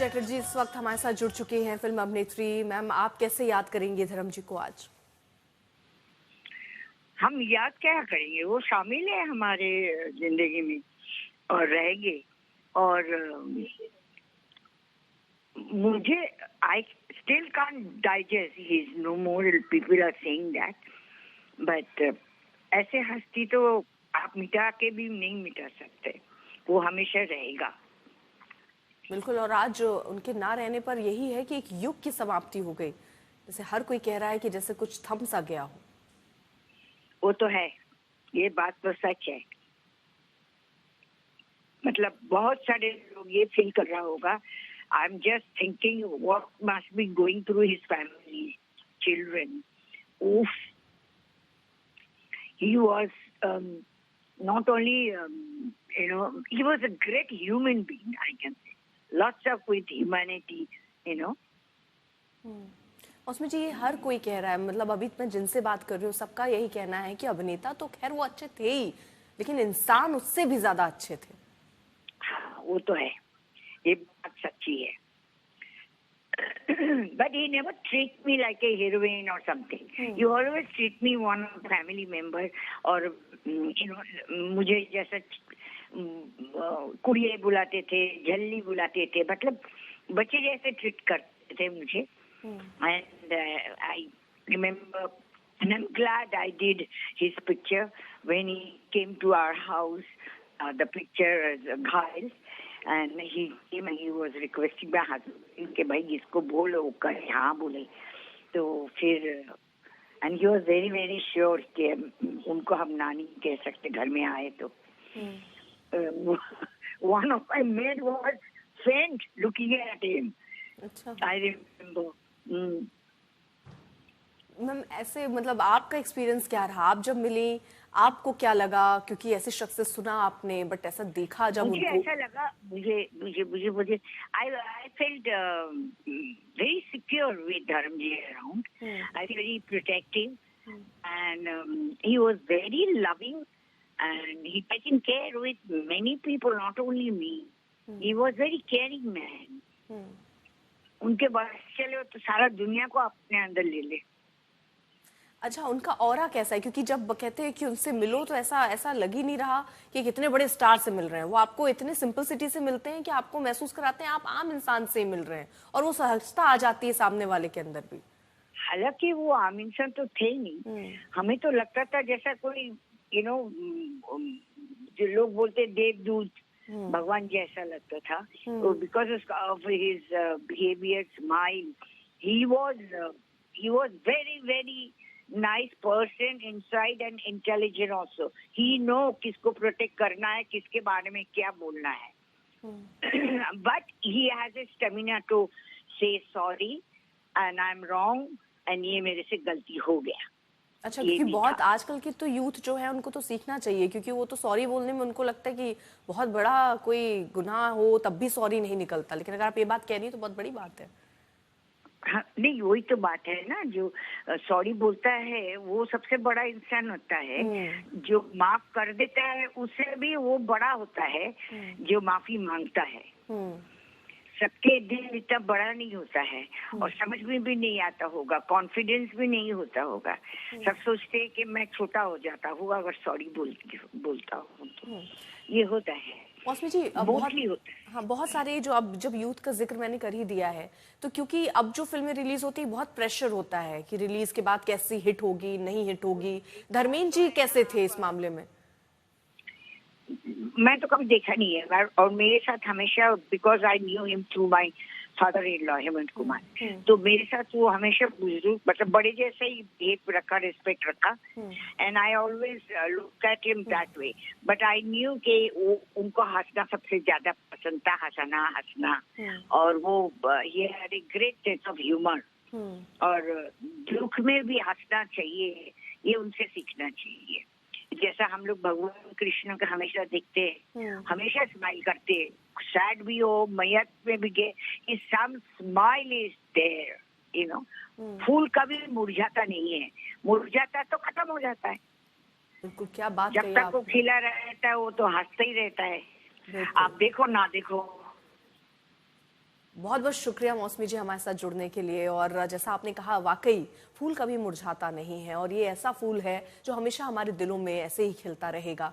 चटर्जी इस वक्त हमारे साथ जुड़ चुके हैं, फिल्म अभिनेत्री। मैम, आप कैसे याद करेंगे धर्म जी को आज? हम याद क्या करेंगे, वो शामिल है हमारे जिंदगी में और रहेंगे। और मुझे I still can't digest he is no more, people are saying that, but ऐसे हस्ती तो आप मिटा के भी नहीं मिटा सकते, वो हमेशा रहेगा। बिल्कुल। और आज उनके ना रहने पर यही है कि एक युग की समाप्ति हो गई, जैसे हर कोई कह रहा है कि जैसे कुछ थम सा गया हो। वो तो है, ये बात तो सच है। मतलब बहुत सारे लोग ये फील कर रहा होगा। I am just thinking what must be going through his family, children. उफ, he was not only he was a great human being, I can say, lots of with humanity, you know. उसमें जी ये हर कोई कह रहा है, मतलब अभी मैं जिनसे बात कर रही हूँ सबका यही कहना है कि अभिनेता तो खैर वो अच्छे थे ही, लेकिन इंसान उससे भी ज्यादा अच्छे थे। हाँ, वो तो है, ये बात सच्ची है। But he never treat me like a heroine or something. He always treat me one family member, और मुझे जैसा कुड़िए बुलाते थे, झल्ली बुलाते थे, मतलब बच्चे जैसे ट्रीट करते थे मुझे। And I remember, and I'm glad I did his picture when he came to our house. The picture is Ghais, and he came and he was requesting my husband कि भाई इसको बोलो, करे हाँ बोले। तो फिर and he was very very sure कि उनको हम नानी कह सकते घर में आए तो। One of my maid was faint looking at him. अच्छा। I remember. मैम, ऐसे मतलब आपका एक्सपीरियंस क्या रहा? आप जब मिली आपको क्या लगा? क्योंकि ऐसे शख्स से सुना आपने, बट ऐसा देखा जब मुझे उनको। ऐसा लगा, मुझे I felt very secure with Dharamji around. I felt very protective, and he was very loving, and he taken care with many people, not only me. He was very caring man. उनके बस चले तो सारा दुनिया को अपने अंदर ले ले। अच्छा, उनका ऑरा कैसा है? क्योंकि जब कहते हैं कि उनसे मिलो तो ऐसा लग ही नहीं रहा कि कितने बड़े स्टार से मिल रहे हैं। वो आपको इतने सिंपल सिटी से मिलते हैं कि आपको महसूस कराते हैं आप आम इंसान से मिल रहे हैं, और वो सहजता आ जाती है सामने वाले के अंदर भी। हालांकि वो आम इंसान तो थे ही नहीं, हमें तो लगता था जैसा कोई जो लोग बोलते देवदूत, भगवान जैसा लगता था। Because of his behaviour, smile, he was very very nice person inside and intelligent also. He know किसको protect करना है, किसके बारे में क्या बोलना है. But he has a stamina to say sorry and I'm wrong and ये मेरे से गलती हो गया. अच्छा, क्योंकि बहुत आजकल की तो यूथ जो है उनको तो सीखना चाहिए, क्योंकि वो तो सॉरी बोलने में उनको लगता है कि बहुत बड़ा कोई गुनाह हो तब भी सॉरी नहीं निकलता, लेकिन अगर आप ये बात कह रही है तो बहुत बड़ी बात है। हाँ, नहीं वही तो बात है ना, जो सॉरी बोलता है वो सबसे बड़ा इंसान होता है। जो माफ कर देता है उससे भी वो बड़ा होता है जो माफी मांगता है। सबके दिल इतना बड़ा नहीं होता है और समझ में भी नहीं आता होगा, कॉन्फिडेंस भी नहीं होता होगा। सब सोचते हैं कि मैं छोटा हो जाता हूँ अगर सॉरी बोलता हूँ तो। ये होता है मौसमी जी। बहुत सारे जब यूथ का जिक्र मैंने कर ही दिया है, तो क्योंकि अब जो फिल्में रिलीज होती है बहुत प्रेशर होता है कि रिलीज के बाद कैसी हिट होगी, नहीं हिट होगी। धर्मेंद्र जी कैसे थे इस मामले में? मैं तो कभी देखा नहीं है, और मेरे साथ हमेशा, because I knew him through my father in law Hemant Kumar, तो मेरे साथ वो हमेशा बुजुर्ग मतलब बड़े जैसे ही बिहेव रखा, रिस्पेक्ट रखा, and I always look at him that way. But I knew कि उनको हंसना सबसे ज्यादा पसंद था, हंसना, और वो ये had a great sense of humour, और दुख में भी हंसना चाहिए, ये उनसे सीखना चाहिए। जैसा हम लोग भगवान कृष्ण का हमेशा देखते हैं, हमेशा स्माइल करते हैं, सैड भी हो, मैयत में भी गए, some smile is there, you know. फूल कभी मुरझाता नहीं है, मुरझाता तो खत्म हो जाता है। बिल्कुल, क्या बात जब तक वो खिला रहता है वो तो हंसता ही रहता है। आप देखो ना देखो, बहुत बहुत शुक्रिया मौसमी जी हमारे साथ जुड़ने के लिए। और जैसा आपने कहा, वाकई फूल कभी मुरझाता नहीं है और ये ऐसा फूल है जो हमेशा हमारे दिलों में ऐसे ही खिलता रहेगा।